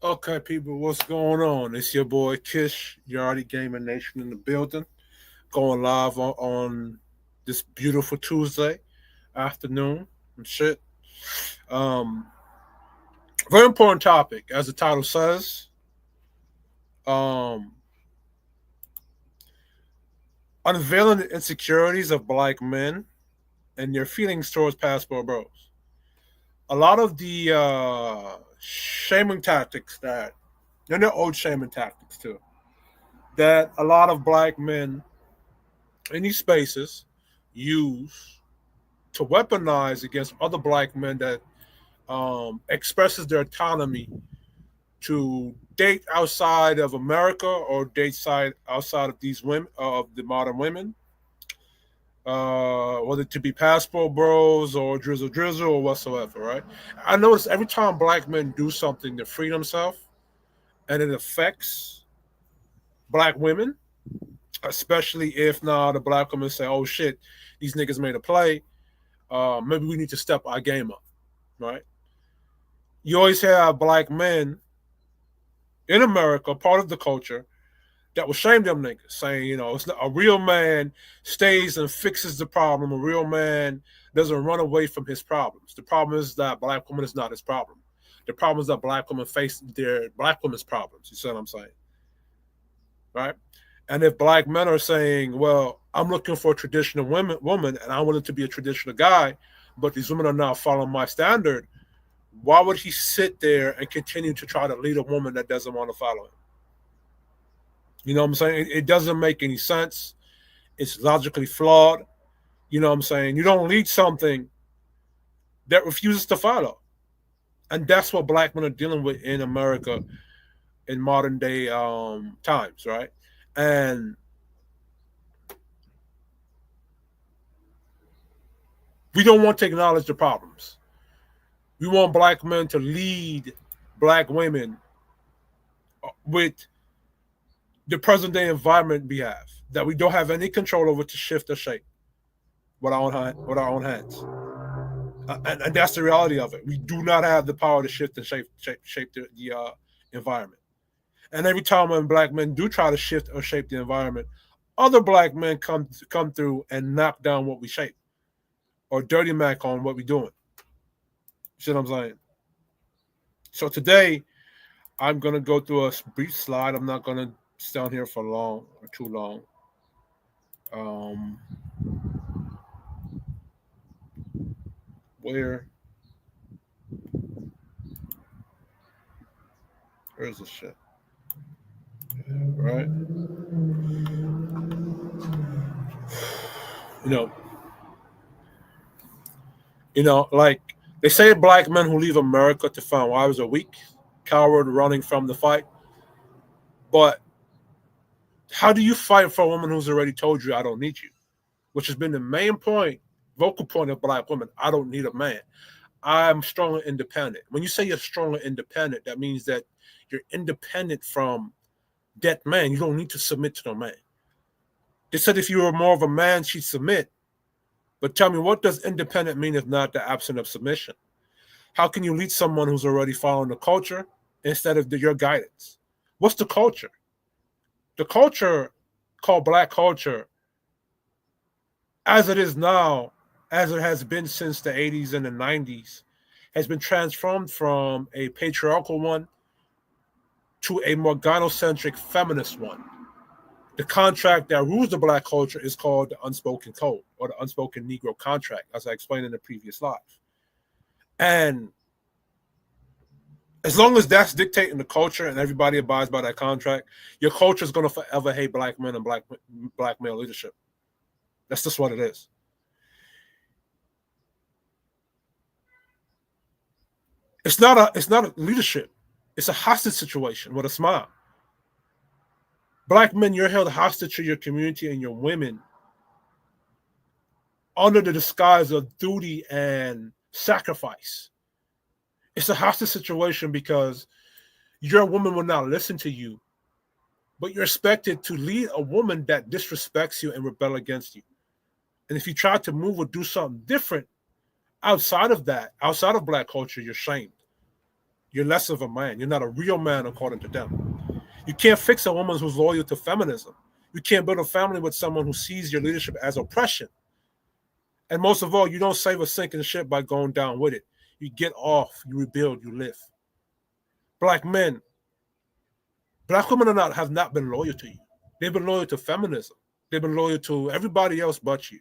Okay, people, what's going on? It's your boy Kish, Yardy Gamer Nation in the building, going live on this beautiful Tuesday afternoon and shit. Um, Very important topic, as the title says. Um, Unveiling the insecurities of black men and their feelings towards passport bros. A lot of the shaming tactics that, and they're old shaming tactics too, that a lot of black men in these spaces use to weaponize against other black men that expresses their autonomy to date outside of America or date outside of these women of the modern women, whether to be passport bros or drizzle or whatsoever. Right? I notice every time black men do something to free themselves and it affects black women, especially if now the black women say, "Oh shit, these niggas made a play. Maybe we need to step our game up." Right? You always have black men in America, part of the culture, that will shame them niggas, saying, it's not, a real man stays and fixes the problem. A real man doesn't run away from his problems. The problem is that black woman is not his problem. The problem is that black women face their black women's problems. You see what I'm saying? Right? And if black men are saying, well, I'm looking for a traditional woman and I want it to be a traditional guy, but these women are not following my standard, why would he sit there and continue to try to lead a woman that doesn't want to follow him? You know what I'm saying? It doesn't make any sense. It's logically flawed. You know what I'm saying? You don't lead something that refuses to follow. And that's what black men are dealing with in America in modern day times, right? And we don't want to acknowledge the problems. We want black men to lead black women with the present day environment we have that we don't have any control over to shift or shape with our own hands. And that's the reality of it. We do not have the power to shift and shape the environment. And every time when black men do try to shift or shape the environment, other black men come through and knock down what we shape or dirty mac on what we're doing. You see what I'm saying? So today, I'm gonna go through a brief slide. I'm not gonna stay on here for long or too long. Um, where where's this shit? Right? You know, like they say, black men who leave America to find wives are weak, coward, running from the fight. But how do you fight for a woman who's already told you, "I don't need you," which has been the main point, vocal point of black women? I don't need a man. I'm strong and independent. When you say you're strong and independent, that means that you're independent from that man. You don't need to submit to no man. They said if you were more of a man, she'd submit. But tell me, what does independent mean if not the absence of submission? How can you lead someone who's already following the culture instead of your guidance? What's the culture? The culture called black culture, as it is now, as it has been since the 80s and the 90s, has been transformed from a patriarchal one to a more gynocentric feminist one. The contract that rules the black culture is called the unspoken code or the unspoken Negro contract, as I explained in the previous live. And as long as that's dictating the culture and everybody abides by that contract, your culture is going to forever hate black men and black male leadership. That's just what it is. It's not a leadership. It's a hostage situation with a smile. Black men, you're held hostage to your community and your women under the disguise of duty and sacrifice. It's a hostage situation because your woman will not listen to you, but you're expected to lead a woman that disrespects you and rebel against you. And if you try to move or do something different outside of that, outside of black culture, you're shamed. You're less of a man. You're not a real man according to them. You can't fix a woman who's loyal to feminism. You can't build a family with someone who sees your leadership as oppression. And most of all, you don't save a sinking ship by going down with it. You get off, you rebuild, you live. Black men, black women have not been loyal to you. They've been loyal to feminism. They've been loyal to everybody else but you.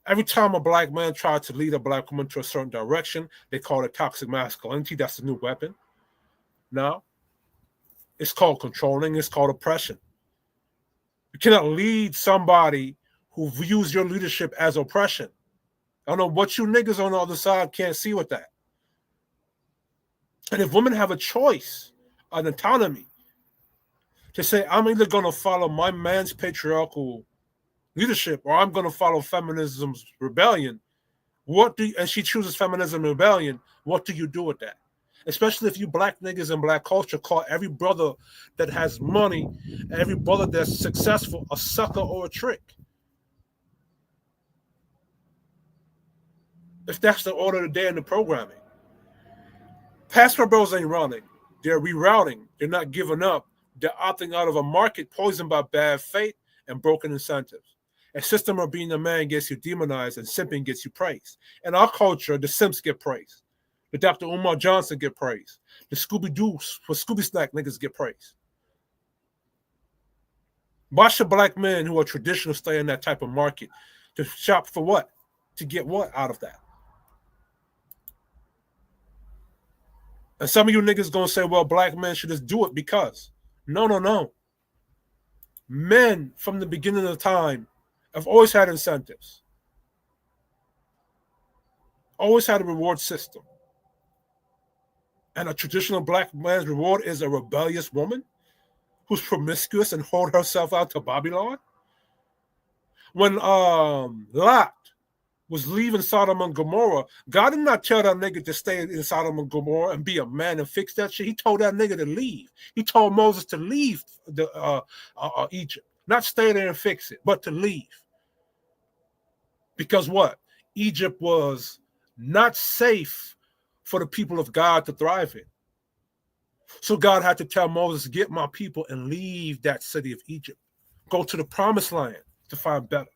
Every time a black man tries to lead a black woman to a certain direction, they call it toxic masculinity. That's the new weapon. Now, it's called controlling. It's called oppression. You cannot lead somebody who views your leadership as oppression. I don't know what you niggas on the other side can't see with that. And if women have a choice, an autonomy, to say, I'm either going to follow my man's patriarchal leadership or I'm going to follow feminism's rebellion, and she chooses feminism rebellion, what do you do with that? Especially if you black niggas in black culture call every brother that has money, every brother that's successful, a sucker or a trick. If that's the order of the day in the programming. Pastor bros ain't running. They're rerouting. They're not giving up. They're opting out of a market poisoned by bad fate and broken incentives. A system of being a man gets you demonized and simping gets you praised. In our culture, the simps get praised. The Dr. Umar Johnson get praised. The Scooby-Doo for Scooby Snack niggas get praised. Why should black men who are traditional stay in that type of market? To shop for what? To get what out of that? And some of you niggas gonna say, well, black men should just do it because. No. Men from the beginning of time have always had incentives. Always had a reward system. And a traditional black man's reward is a rebellious woman who's promiscuous and hold herself out to Babylon. When Lot was leaving Sodom and Gomorrah, God did not tell that nigga to stay in Sodom and Gomorrah and be a man and fix that shit. He told that nigga to leave. He told Moses to leave Egypt, not stay there and fix it, but to leave. Because what? Egypt was not safe for the people of God to thrive in. So God had to tell Moses, get my people and leave that city of Egypt. Go to the promised land to find better.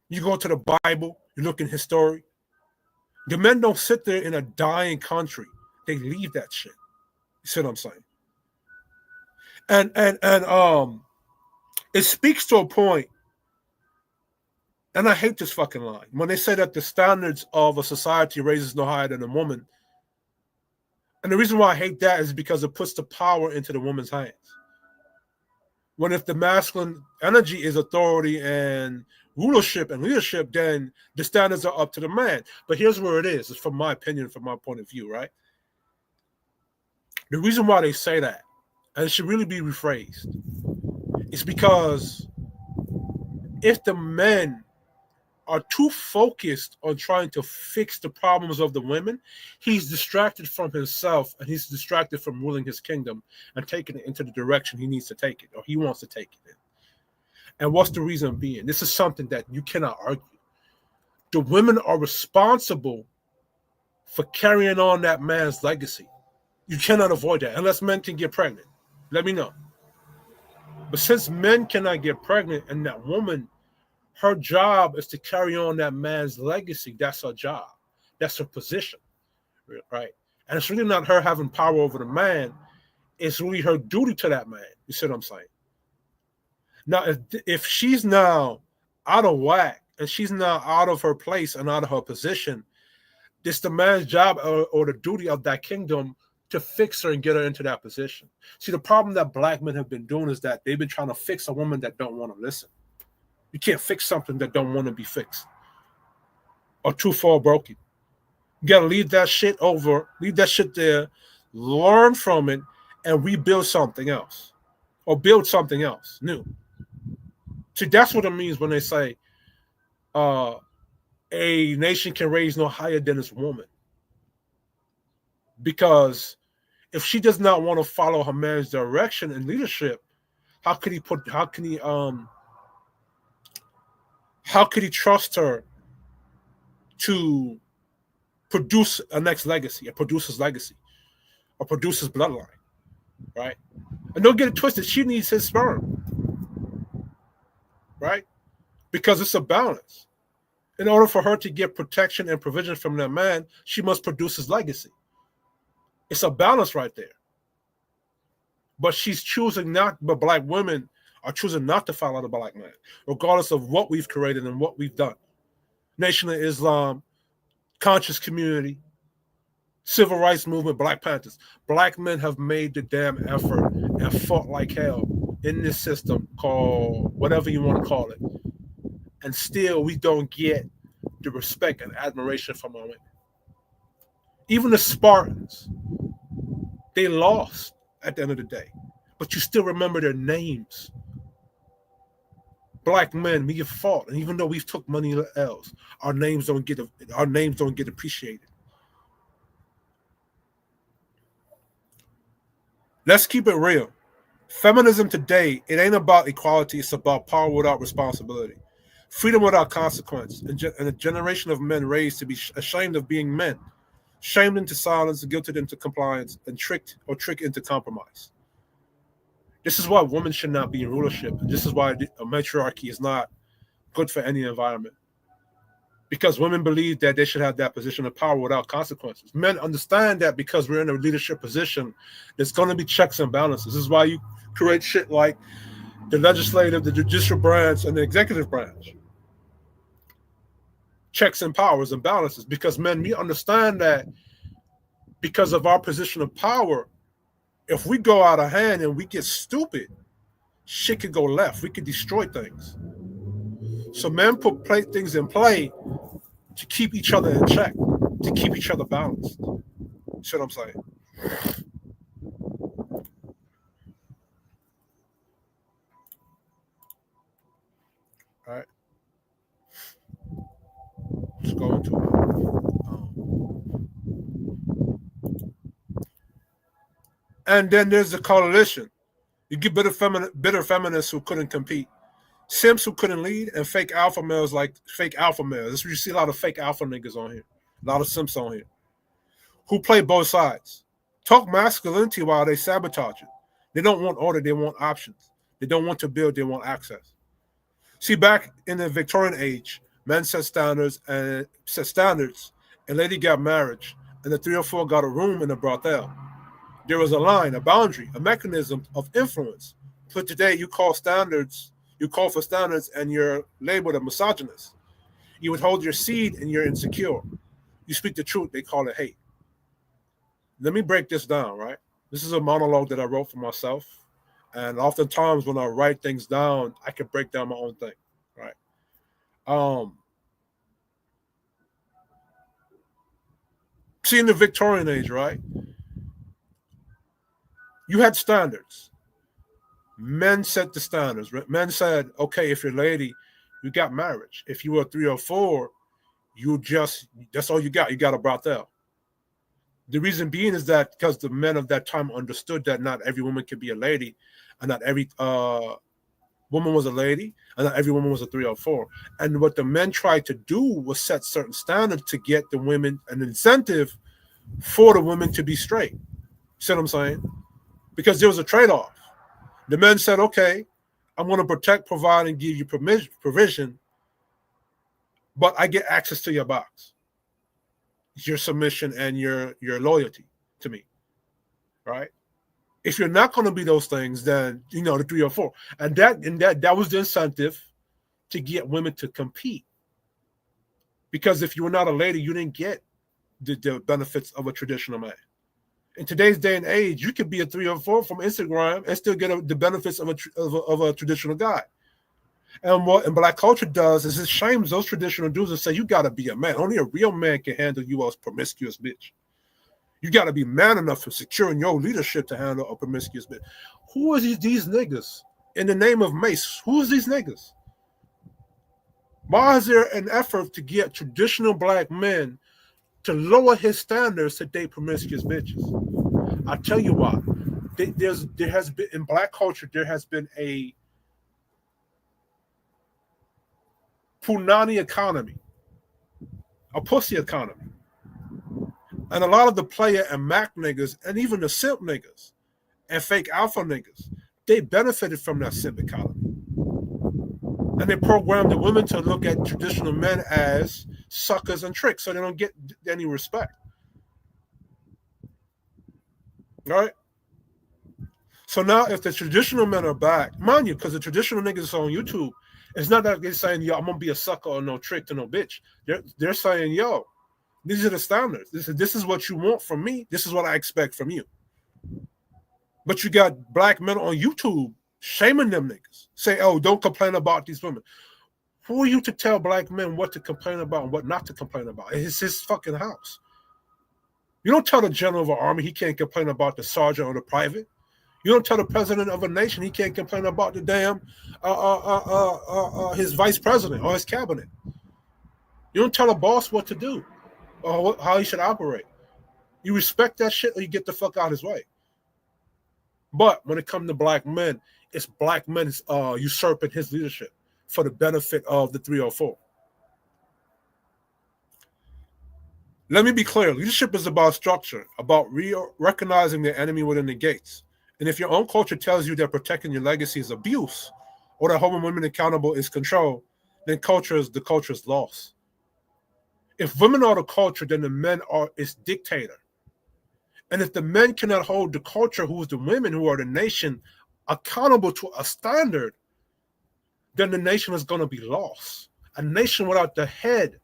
You go to the Bible, you look in history. The men don't sit there in a dying country. They leave that shit. You see what I'm saying? And it speaks to a point, and I hate this fucking line. When they say that the standards of a society raises no higher than a woman, and the reason why I hate that is because it puts the power into the woman's hands. When if the masculine energy is authority and rulership and leadership, then the standards are up to the man. But here's where it is. It's from my opinion, from my point of view, right? The reason why they say that, and it should really be rephrased, is because if the men are too focused on trying to fix the problems of the women, he's distracted from himself and he's distracted from ruling his kingdom and taking it into the direction he needs to take it or he wants to take it in. And what's the reason being? This is something that you cannot argue. The women are responsible for carrying on that man's legacy. You cannot avoid that unless men can get pregnant. Let me know. But since men cannot get pregnant and that woman, her job is to carry on that man's legacy. That's her job. That's her position, right? And it's really not her having power over the man. It's really her duty to that man. You see what I'm saying? Now, if she's now out of whack and she's now out of her place and out of her position, it's the man's job or the duty of that kingdom to fix her and get her into that position. See, the problem that black men have been doing is that they've been trying to fix a woman that don't want to listen. You can't fix something that don't want to be fixed or too far broken. You got to leave that shit over, leave that shit there, learn from it, and rebuild something else or build something else new. See, that's what it means when they say a nation can raise no higher than its woman. Because if she does not want to follow her man's direction and leadership, how could he trust her to produce a next legacy, a producer's legacy, a producer's bloodline, right? And don't get it twisted. She needs his sperm, right? Because it's a balance. In order for her to get protection and provision from that man, she must produce his legacy. It's a balance right there. But she's choosing not, but black women are choosing not to follow the black man, regardless of what we've created and what we've done. Nation of Islam, conscious community, civil rights movement, Black Panthers. Black men have made the damn effort and fought like hell in this system called whatever you want to call it. And still we don't get the respect and admiration from our women. Even the Spartans, they lost at the end of the day, but you still remember their names. Black men, we have fought, and even though we've took money L's, our names don't get appreciated. Let's keep it real. Feminism today, it ain't about equality, it's about power without responsibility. Freedom without consequence, and a generation of men raised to be ashamed of being men, shamed into silence, guilted into compliance, and tricked into compromise. This is why women should not be in rulership. And this is why a matriarchy is not good for any environment. Because women believe that they should have that position of power without consequences. Men understand that because we're in a leadership position, there's going to be checks and balances. This is why you create shit like the legislative, the judicial branch, and the executive branch. Checks and powers and balances. Because men, we understand that because of our position of power, if we go out of hand and we get stupid, shit could go left. We could destroy things. So men put things in play to keep each other in check, to keep each other balanced. See what I'm saying? All right. Let's go into it. And then there's the coalition. You get bitter feminists who couldn't compete, simps who couldn't lead, and fake alpha males like fake alpha males. That's where you see a lot of fake alpha niggas on here, a lot of simps on here, who play both sides. Talk masculinity while they sabotage it. They don't want order, they want options. They don't want to build, they want access. See, back in the Victorian age, men set standards, and lady got marriage, and the 304 got a room in the brothel. There was a line, a boundary, a mechanism of influence. But today you call for standards and you're labeled a misogynist. You withhold your seed and you're insecure. You speak the truth, they call it hate. Let me break this down, right? This is a monologue that I wrote for myself. And oftentimes when I write things down, I can break down my own thing, right? See, in the Victorian age, right? You had standards. Men set the standards. Men said, okay, if you're a lady, you got marriage. If you were 304, that's all you got. You got a brothel. The reason being is that because the men of that time understood that not every woman could be a lady, and not every woman was a lady, and not every woman was a 304. And what the men tried to do was set certain standards to get the women an incentive for the women to be straight. See what I'm saying? Because there was a trade-off. The men said, okay, I'm going to protect, provide, and give you provision, but I get access to your box, your submission, and your loyalty to me, right? If you're not going to be those things, then, the 304. And that was the incentive to get women to compete. Because if you were not a lady, you didn't get the benefits of a traditional man. In today's day and age, you could be a 304 from Instagram and still get the benefits of a traditional guy. And what Black culture does is it shames those traditional dudes and say, you got to be a man. Only a real man can handle you as promiscuous bitch. You got to be man enough to secure in your leadership to handle a promiscuous bitch. Who are these niggas? In the name of Mace, who is these niggas? Why is there an effort to get traditional Black men to lower his standards to date promiscuous bitches? I'll tell you why. There has been, in Black culture, there has been a punani economy, a pussy economy. And a lot of the player and Mac niggas, and even the simp niggas and fake alpha niggas, they benefited from that simp economy. And they programmed the women to look at traditional men as suckers and tricks, so they don't get any respect. All right. So now, if the traditional men are back, mind you, because the traditional niggas on YouTube, it's not that they're saying, "Yo, I'm gonna be a sucker or no trick to no bitch." They're saying, "Yo, these are the standards. This is what you want from me. This is what I expect from you." But you got black men on YouTube shaming them niggas, say, "Oh, don't complain about these women." Who are you to tell black men what to complain about and what not to complain about? It's his fucking house. You don't tell the general of an army he can't complain about the sergeant or the private. You don't tell the president of a nation he can't complain about the damn his vice president or his cabinet. You don't tell a boss what to do or how he should operate. You respect that shit or you get the fuck out of his way. But when it comes to black men, it's black men usurping his leadership for the benefit of the 304. Let me be clear. Leadership is about structure, about recognizing the enemy within the gates. And if your own culture tells you that protecting your legacy is abuse, or that holding women accountable is control, then the culture is lost. If women are the culture, then the men are its dictator. And if the men cannot hold the culture, who is the women, who are the nation, accountable to a standard, then the nation is going to be lost. A nation without the head,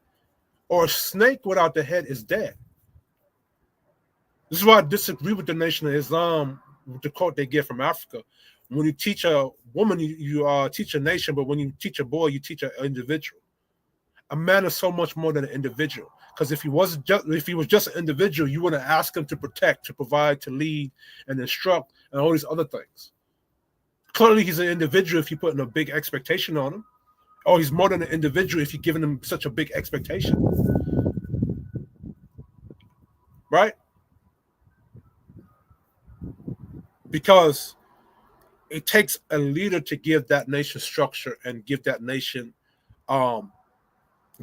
or a snake without the head, is dead. This is why I disagree with the Nation of Islam, with the quote they get from Africa. When you teach a woman, you teach a nation, but when you teach a boy, you teach an individual. A man is so much more than an individual. Because if he was just an individual, you wouldn't ask him to protect, to provide, to lead, and instruct, and all these other things. Clearly, he's an individual if you're putting a big expectation on him. Or he's more than an individual if you're giving him such a big expectation. Right? Because it takes a leader to give that nation structure and give that nation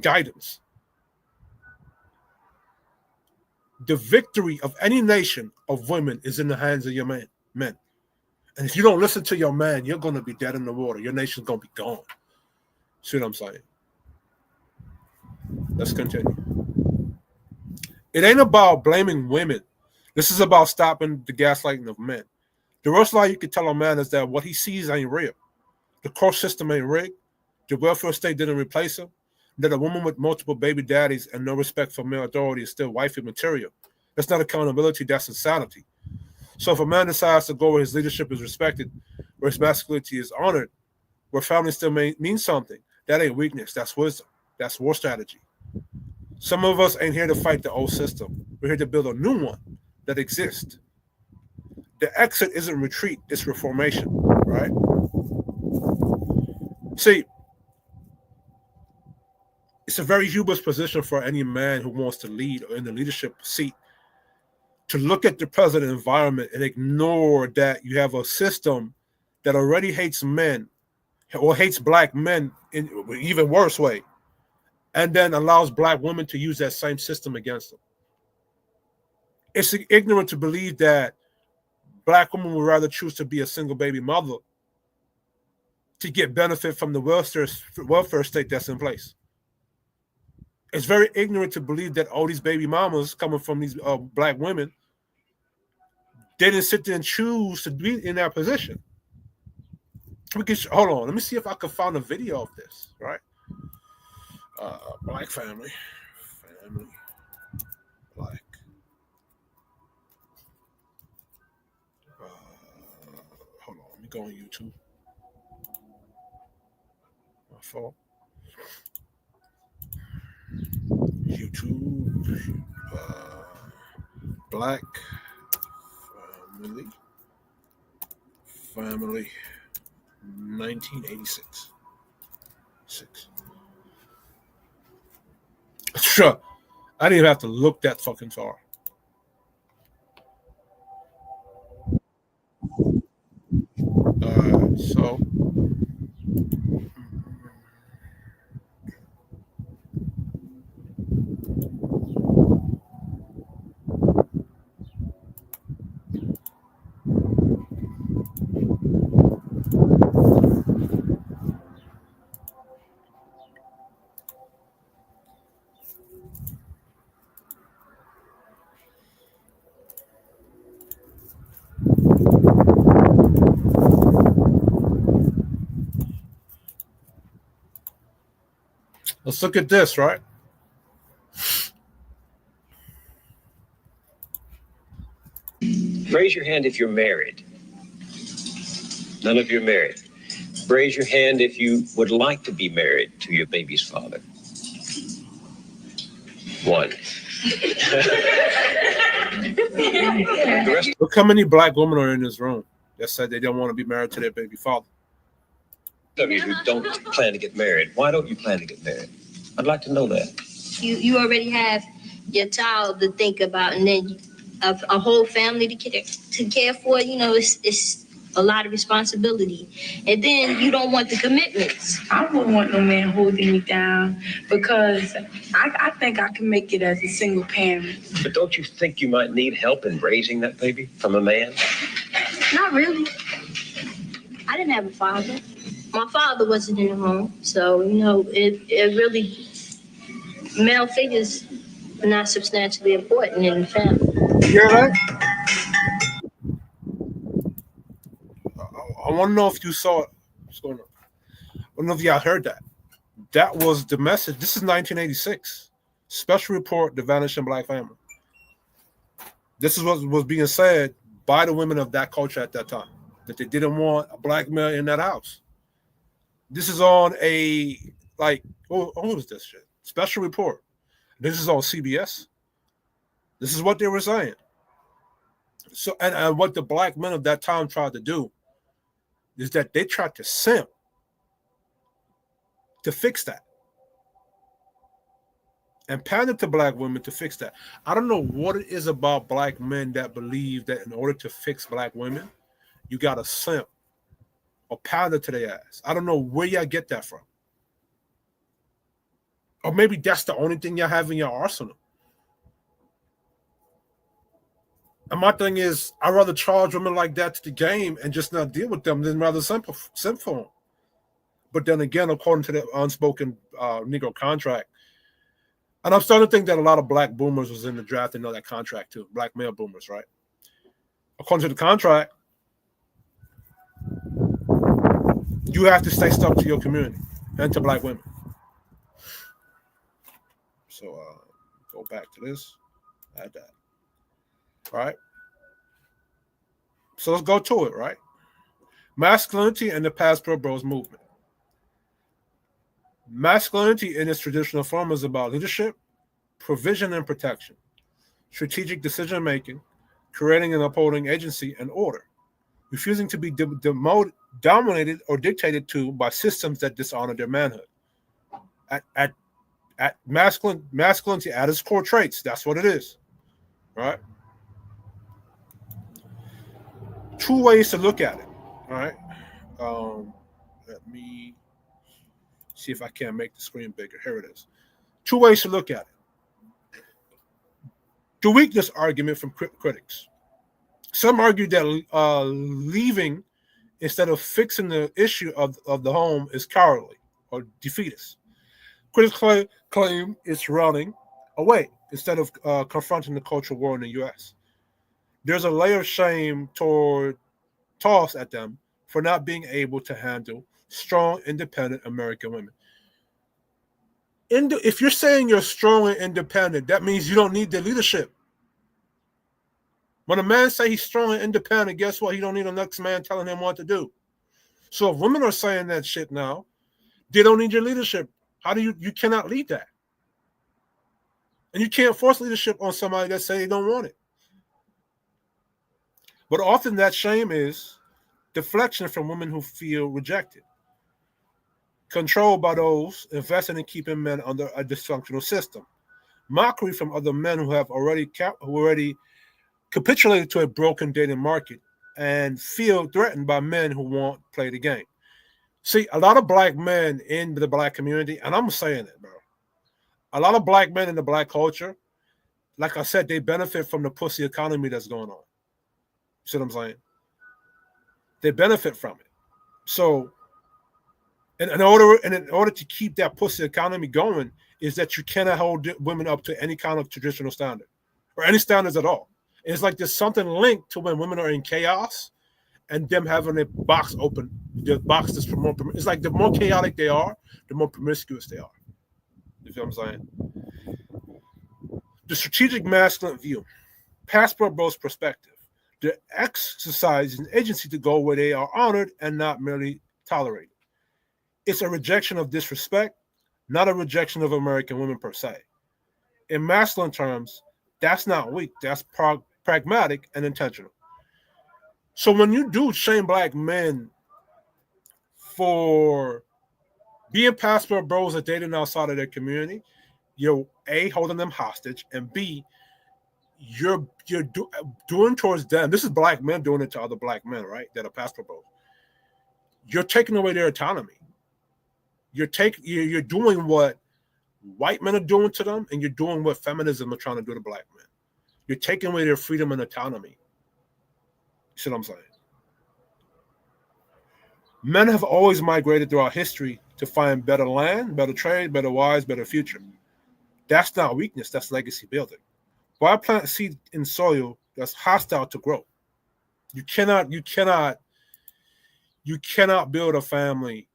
guidance. The victory of any nation of women is in the hands of your men. And if you don't listen to your man, you're going to be dead in the water. Your nation's going to be gone. See what I'm saying? Let's continue. It ain't about blaming women. This is about stopping the gaslighting of men. The worst lie you can tell a man is that what he sees ain't real. The court system ain't rigged. The welfare state didn't replace him. That a woman with multiple baby daddies and no respect for male authority is still wifey material. That's not accountability, that's insanity. So if a man decides to go where his leadership is respected, where his masculinity is honored, where family still means something, that ain't weakness, that's wisdom. That's war strategy. Some of us ain't here to fight the old system. We're here to build a new one that exists. The exit isn't retreat, it's reformation, right? See, it's a very hubris position for any man who wants to lead or in the leadership seat to look at the present environment and ignore that you have a system that already hates men or hates black men in an even worse way, and then allows black women to use that same system against them. It's ignorant to believe that black women would rather choose to be a single baby mother to get benefit from the welfare state that's in place. It's very ignorant to believe that all these baby mamas coming from these black women, they didn't sit there and choose to be in that position. Hold on, let me see if I can find a video of this, right? Black family, black. Hold on, let me go on YouTube. My fault. YouTube, black family, 1986. Sure, I didn't even have to look that fucking far. So Let's look at this, right? Raise your hand if you're married. None of you are married. Raise your hand if you would like to be married to your baby's father. One. Look how many black women are in this room that said they don't want to be married to their baby father. Of you who don't plan to get married, why don't you plan to get married? I'd like to know that. You already have your child to think about, and then a whole family to care for. You know, it's a lot of responsibility, and then you don't want the commitments. I don't want no man holding me down because I think I can make it as a single parent. But don't you think you might need help in raising that baby from a man? Not really. I didn't have a father. My father wasn't in the home, so you know it really male figures are not substantially important in the family. You hear that? I want to know if you saw it. What's going on? I don't know if y'all heard that. That was the message. This is 1986. Special report, the vanishing black family. This is what was being said by the women of that culture at that time, that they didn't want a black male in that house. This is on a, like, what was this shit? Special report. This is on CBS. This is what they were saying. So, and what the black men of that time tried to do is that they tried to simp to fix that and pander to black women to fix that. I don't know what it is about black men that believe that in order to fix black women, you got to simp or pander to their ass. I don't know where y'all get that from. Or maybe that's the only thing y'all have in your arsenal. And my thing is, I'd rather charge women like that to the game and just not deal with them than rather simp for them. But then again, according to the unspoken Negro contract, and I'm starting to think that a lot of black boomers was in the draft and know that contract too, black male boomers, right? According to the contract, you have to stay stuck to your community and to black women. So go back to this, add that. All right. So let's go to it, right? Masculinity and the Passport Bros movement. Masculinity in its traditional form is about leadership, provision and protection, strategic decision making, creating and upholding agency and order, refusing to be dominated or dictated to by systems that dishonor their manhood. At masculinity at its core traits, that's what it is, right? Two ways to look at it, all right? Let me see if I can make the screen bigger. Here it is. Two ways to look at it. The weakness argument from critics. Some argue that leaving instead of fixing the issue of the home is cowardly or defeatist. Critics claim it's running away instead of confronting the cultural war in the U.S. There's a layer of shame tossed at them for not being able to handle strong, independent American women. If you're saying you're strong and independent, that means you don't need the leadership. When a man say he's strong and independent, guess what? He don't need a next man telling him what to do. So if women are saying that shit now, they don't need your leadership. How do you cannot lead that? And you can't force leadership on somebody that say they don't want it. But often that shame is deflection from women who feel rejected, controlled by those invested in keeping men under a dysfunctional system, mockery from other men who have already capitulated to a broken dating market and feel threatened by men who won't play the game. See, a lot of black men in the black community, and I'm saying it, bro, a lot of black men in the black culture, like I said, they benefit from the pussy economy that's going on. See what I'm saying? They benefit from it. So in order to keep that pussy economy going is that you cannot hold women up to any kind of traditional standard or any standards at all. And it's like there's something linked to when women are in chaos and them having a box open. The box is more. It's like the more chaotic they are, the more promiscuous they are. You feel what I'm saying? The strategic masculine view, passport bros perspective. The exercise an agency to go where they are honored and not merely tolerated. It's a rejection of disrespect, not a rejection of American women per se. In masculine terms, that's not weak. That's pragmatic and intentional. So when you do shame black men for being passport bros or dating outside of their community, you're A, holding them hostage, and B, you're doing towards them. This is black men doing it to other black men, right? That are passport bros. You're taking away their autonomy. You're doing what white men are doing to them, and you're doing what feminism are trying to do to black men. You're taking away their freedom and autonomy. You see what I'm saying? Men have always migrated throughout history to find better land, better trade, better wives, better future. That's not weakness, that's legacy building. Why plant seed in soil that's hostile to growth? You cannot build a family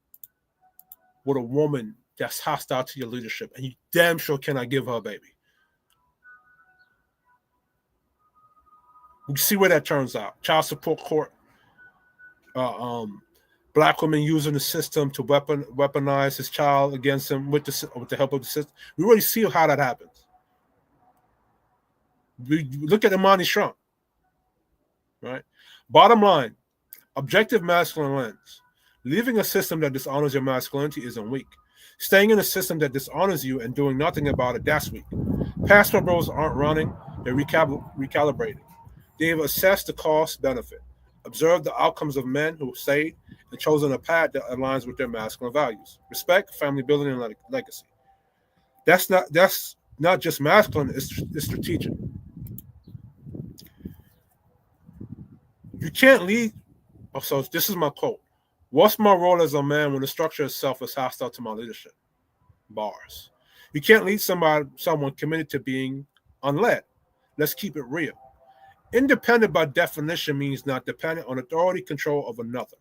with a woman that's hostile to your leadership, and you damn sure cannot give her a baby. We see where that turns out. Child support court, black women using the system to weaponize his child against him with the help of the system. We already see how that happens. We look at Imani Trump, right? Bottom line, objective masculine lens. Leaving a system that dishonors your masculinity isn't weak. Staying in a system that dishonors you and doing nothing about it, that's weak. Passport bros aren't running, they're recalibrating. They've assessed the cost benefit, observed the outcomes of men who stayed, and chosen a path that aligns with their masculine values: respect, family building, and legacy. That's not just masculine; it's strategic. You can't lead. Oh, so this is my quote: "What's my role as a man when the structure itself is hostile to my leadership?" Bars. You can't lead someone committed to being unled. Let's keep it real. Independent by definition means not dependent on authority control of another.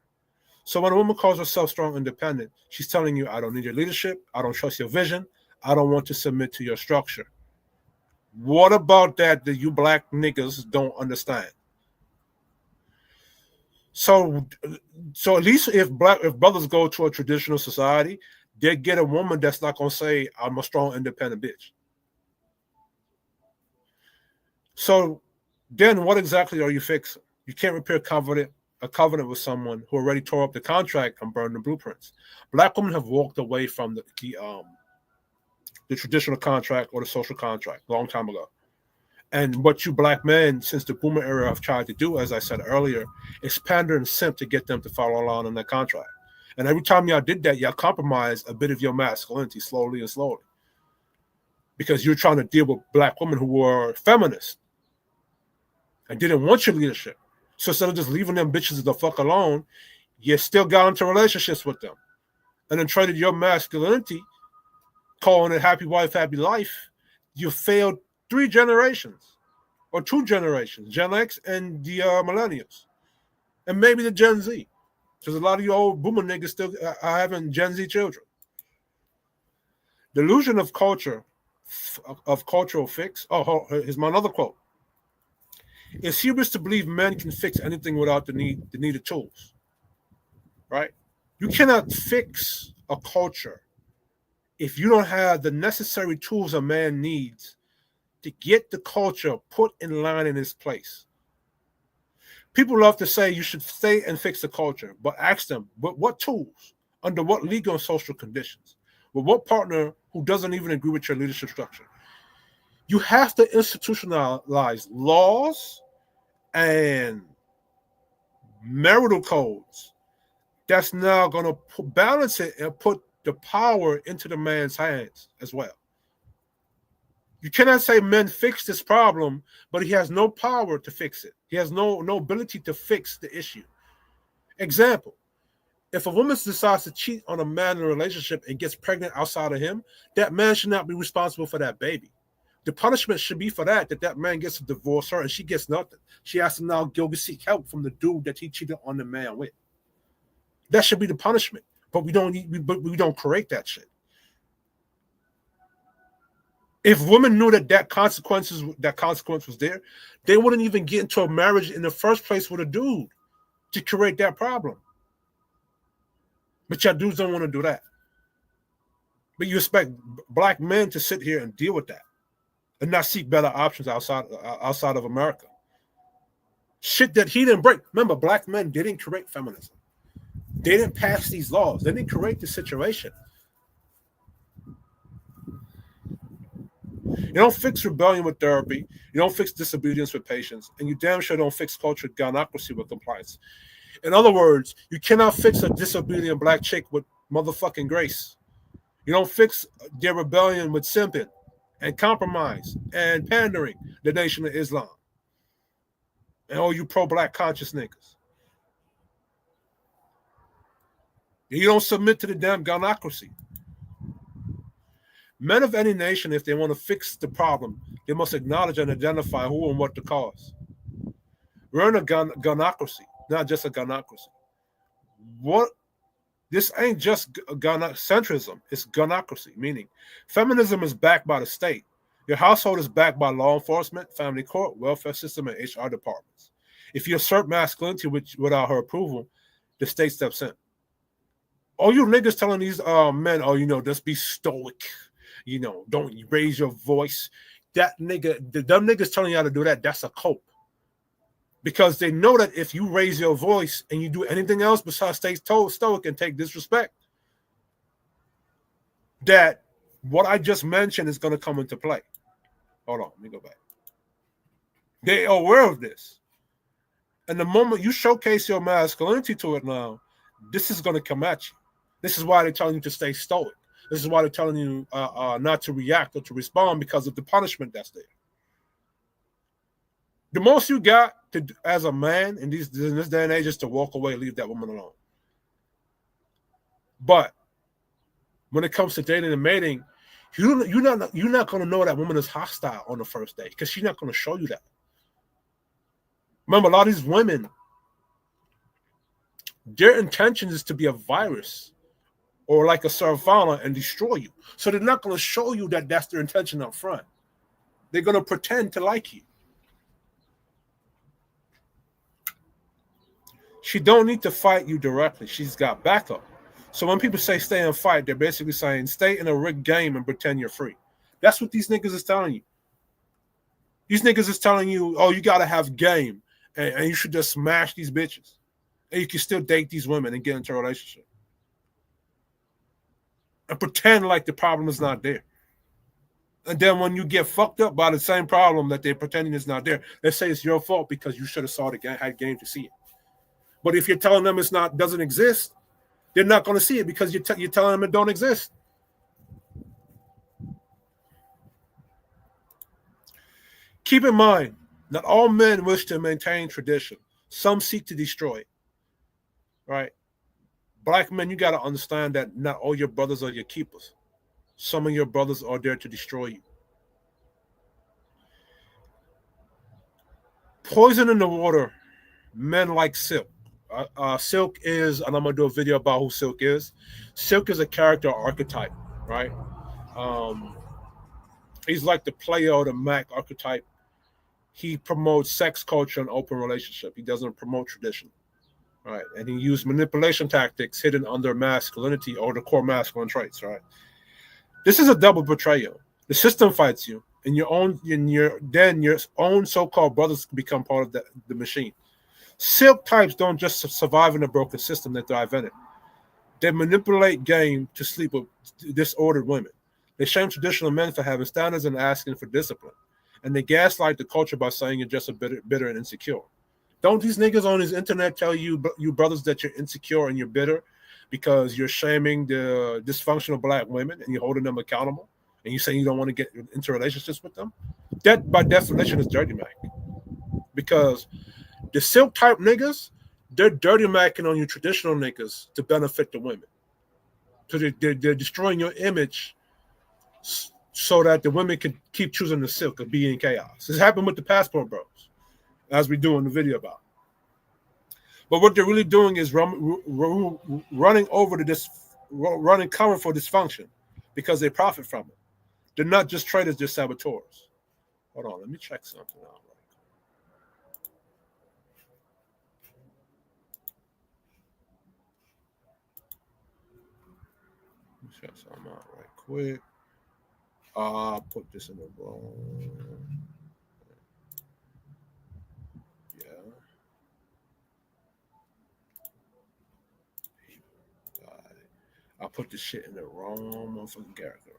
So when a woman calls herself strong independent, she's telling you, I don't need your leadership, I don't trust your vision, I don't want to submit to your structure. What about that you black niggas don't understand? So at least if brothers go to a traditional society, they get a woman that's not gonna say, I'm a strong independent bitch. So then what exactly are you fixing? You can't repair a covenant with someone who already tore up the contract and burned the blueprints. Black women have walked away from the traditional contract or the social contract a long time ago. And what you black men, since the boomer era, have tried to do, as I said earlier, is pander and simp to get them to follow along on that contract. And every time y'all did that, y'all compromised a bit of your masculinity slowly and slowly. Because you're trying to deal with black women who were feminists and didn't want your leadership. So instead of just leaving them bitches the fuck alone, you still got into relationships with them. And then traded your masculinity, calling it happy wife, happy life. You failed 3 generations or 2 generations, Gen X and the millennials. And maybe the Gen Z. Because a lot of you old boomer niggas still are having Gen Z children. Delusion of culture, of cultural fix. Oh, here's my another quote. It's hubris to believe men can fix anything without the needed tools, right? You cannot fix a culture if you don't have the necessary tools a man needs to get the culture put in line in its place. People love to say you should stay and fix the culture, but ask them, what tools? Under what legal and social conditions? With what partner who doesn't even agree with your leadership structure? You have to institutionalize laws and marital codes that's now going to balance it and put the power into the man's hands as well. You cannot say men fix this problem, but he has no power to fix it. He has no ability to fix the issue. Example, if a woman decides to cheat on a man in a relationship and gets pregnant outside of him, that man should not be responsible for that baby. The punishment should be for that man gets to divorce her and she gets nothing. She has to now go seek help from the dude that he cheated on the man with. That should be the punishment. But we don't create that shit. If women knew that consequence was there, they wouldn't even get into a marriage in the first place with a dude to create that problem. But y'all dudes don't want to do that. But you expect black men to sit here and deal with that and not seek better options outside of America. Shit that he didn't break. Remember, black men didn't create feminism. They didn't pass these laws. They didn't create the situation. You don't fix rebellion with therapy. You don't fix disobedience with patience. And you damn sure don't fix cultural gynocracy with compliance. In other words, you cannot fix a disobedient black chick with motherfucking grace. You don't fix their rebellion with simping and compromise and pandering the Nation of Islam. And all you pro-black conscious niggas. You don't submit to the damn gynocracy. Men of any nation, if they want to fix the problem, they must acknowledge and identify who and what the cause. We're in a gynocracy, not just a gynocracy. This ain't just gynocentrism, it's gynocracy, meaning feminism is backed by the state. Your household is backed by law enforcement, family court, welfare system, and HR departments. If you assert masculinity without her approval, the state steps in. All you niggas telling these men, just be stoic. Don't raise your voice. Them niggas telling you how to do that, that's a cope. Because they know that if you raise your voice and you do anything else besides stay stoic and take disrespect, that what I just mentioned is going to come into play. Hold on, let me go back. They are aware of this. And the moment you showcase your masculinity to it now, this is going to come at you. This is why they're telling you to stay stoic. This is why they're telling you not to react or to respond because of the punishment that's there. The most you got to, as a man in this day and age, is to walk away, leave that woman alone. But when it comes to dating and mating, you're not going to know that woman is hostile on the first day because she's not going to show you that. Remember, a lot of these women, their intention is to be a virus or like a Saravana and destroy you. So they're not going to show you that that's their intention up front. They're going to pretend to like you. She don't need to fight you directly. She's got backup. So when people say stay and fight, they're basically saying stay in a rigged game and pretend you're free. That's what these niggas is telling you. These niggas is telling you, oh, you got to have game and you should just smash these bitches. And you can still date these women and get into a relationship. And pretend like the problem is not there. And then when you get fucked up by the same problem that they're pretending is not there, they say it's your fault because you should have saw the game, had game to see it. But if you're telling them doesn't exist, they're not going to see it because you're telling them it don't exist. Keep in mind, not all men wish to maintain tradition. Some seek to destroy it. Right? Black men, you got to understand that not all your brothers are your keepers. Some of your brothers are there to destroy you. Poison in the water, men like Silk. Silk is, and I'm going to do a video about who Silk is. Silk is a character archetype, right? He's like the player or the Mac archetype. He promotes sex culture and open relationship. He doesn't promote tradition, right? And he used manipulation tactics hidden under masculinity or the core masculine traits, right? This is a double betrayal. The system fights you, and your own so-called brothers become part of the machine. Silk types don't just survive in a broken system, they thrive in it. They manipulate game to sleep with disordered women. They shame traditional men for having standards and asking for discipline. And they gaslight the culture by saying you're just a bitter and insecure. Don't these niggas on his internet tell you brothers that you're insecure and you're bitter because you're shaming the dysfunctional black women and you're holding them accountable and you're saying you don't want to get into relationships with them? That, by definition, is dirty Mac. Because the Silk type niggas, they're dirty macking on you traditional niggas to benefit the women. So they're destroying your image so that the women can keep choosing the Silk and be in chaos. This happened with the Passport Bros, as we do in the video about. But what they're really doing is running cover for dysfunction because they profit from it. They're not just traitors, they're saboteurs. Hold on, let me check something out. Let me check something out right quick. I'll put this in the wrong. Yeah. I'll put this shit in the wrong motherfucking character.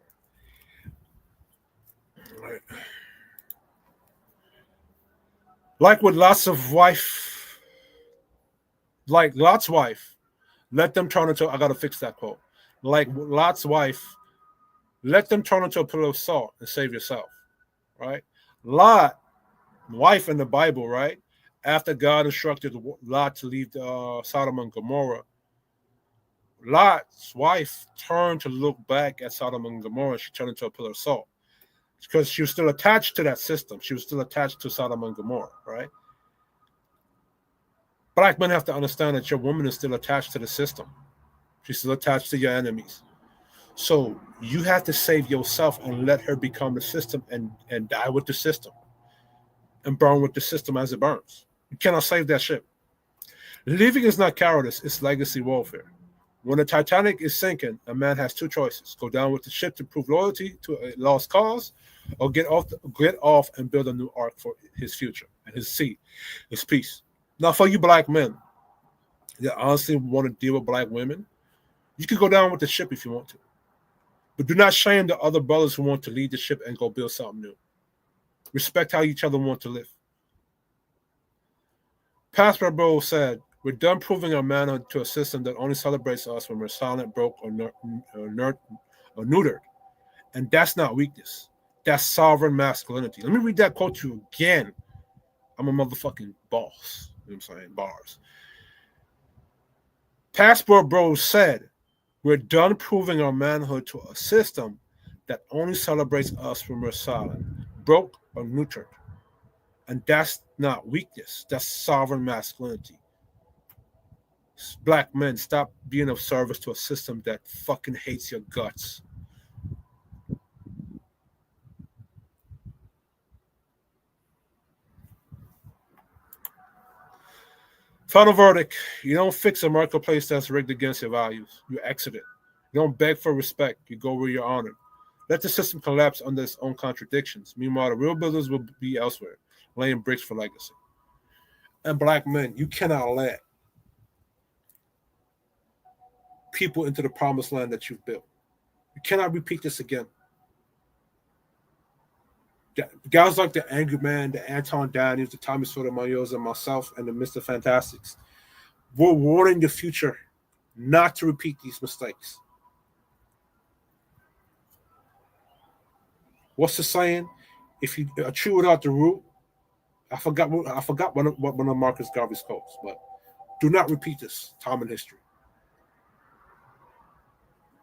Right. Like with lots of wife, like Lot's wife, let them turn into. I gotta fix that quote. Like Lot's wife, let them turn into a pillar of salt and save yourself. Right. Lot, wife in the Bible, right? After God instructed Lot to leave Sodom and Gomorrah, Lot's wife turned to look back at Sodom and Gomorrah. She turned into a pillar of salt because she was still attached to that system. She was still attached to Sodom and Gomorrah, right? Black men have to understand that your woman is still attached to the system. She's still attached to your enemies. So you have to save yourself and let her become the system and die with the system and burn with the system as it burns. You cannot save that ship. Leaving is not cowardice, it's legacy warfare. When the Titanic is sinking, a man has two choices: go down with the ship to prove loyalty to a lost cause, or get off and build a new ark for his future and his seed, his peace. Now, for you black men that honestly want to deal with black women, you can go down with the ship if you want to. But do not shame the other brothers who want to lead the ship and go build something new. Respect how each other want to live. Pastor Bro said, we're done proving our manhood to a system that only celebrates us when we're silent, broke, or neutered. And that's not weakness. That's sovereign masculinity. Let me read that quote to you again. I'm a motherfucking boss. You know what I'm saying? Bars. Passport Bro said, we're done proving our manhood to a system that only celebrates us when we're silent, broke, or neutered. And that's not weakness. That's sovereign masculinity. Black men, stop being of service to a system that fucking hates your guts. Final verdict: you don't fix a marketplace that's rigged against your values. You exit it. You don't beg for respect. You go where you're honored. Let the system collapse under its own contradictions. Meanwhile, the real builders will be elsewhere, laying bricks for legacy. And black men, you cannot let people into the promised land that you've built. You cannot repeat this again. Guys like the Angry Man, the Anton Daniels, the Tommy Sotomayor's, and myself, and the Mr. Fantastics, we're warning the future not to repeat these mistakes. What's the saying? If you a tree without the root, I forgot one of Marcus Garvey's quotes, but do not repeat this time in history.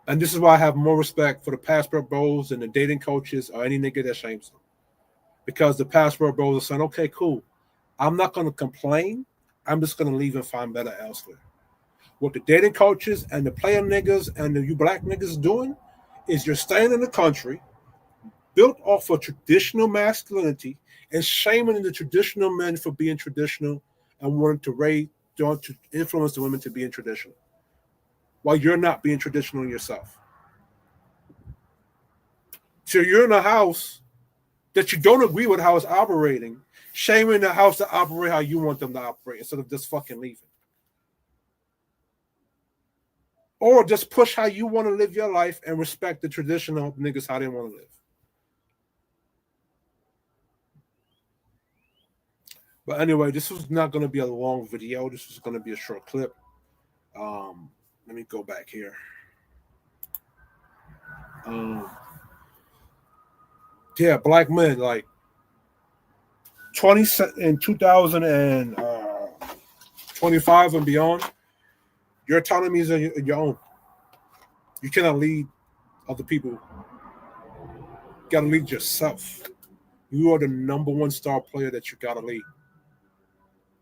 And this is why I have more respect for the passport bros and the dating coaches or any nigga that shames them. Because the passport bros are saying, okay, cool. I'm not going to complain. I'm just going to leave and find better elsewhere. What the dating coaches and the player niggas and the you black niggas doing is you're staying in the country built off of traditional masculinity and shaming the traditional men for being traditional and wanting to influence the women to being traditional while you're not being traditional yourself. So you're in a house that you don't agree with how it's operating, shaming the house to operate how you want them to operate instead of just fucking leaving. Or just push how you want to live your life and respect the traditional niggas how they want to live. But anyway, this was not going to be a long video. This was going to be a short clip. Let me go back here. Yeah, black men, like 2025 and beyond, your autonomy is your own. You cannot lead other people. You got to lead yourself. You are the number one star player that you got to lead.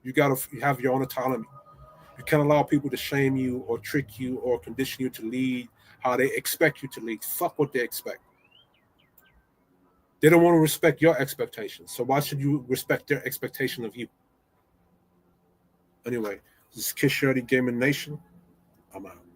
You got to have your own autonomy. You can't allow people to shame you or trick you or condition you to lead how they expect you to lead. Fuck what they expect. They don't want to respect your expectations. So why should you respect their expectation of you? Anyway, this is Kiss Shorty Gaming Nation. I'm out.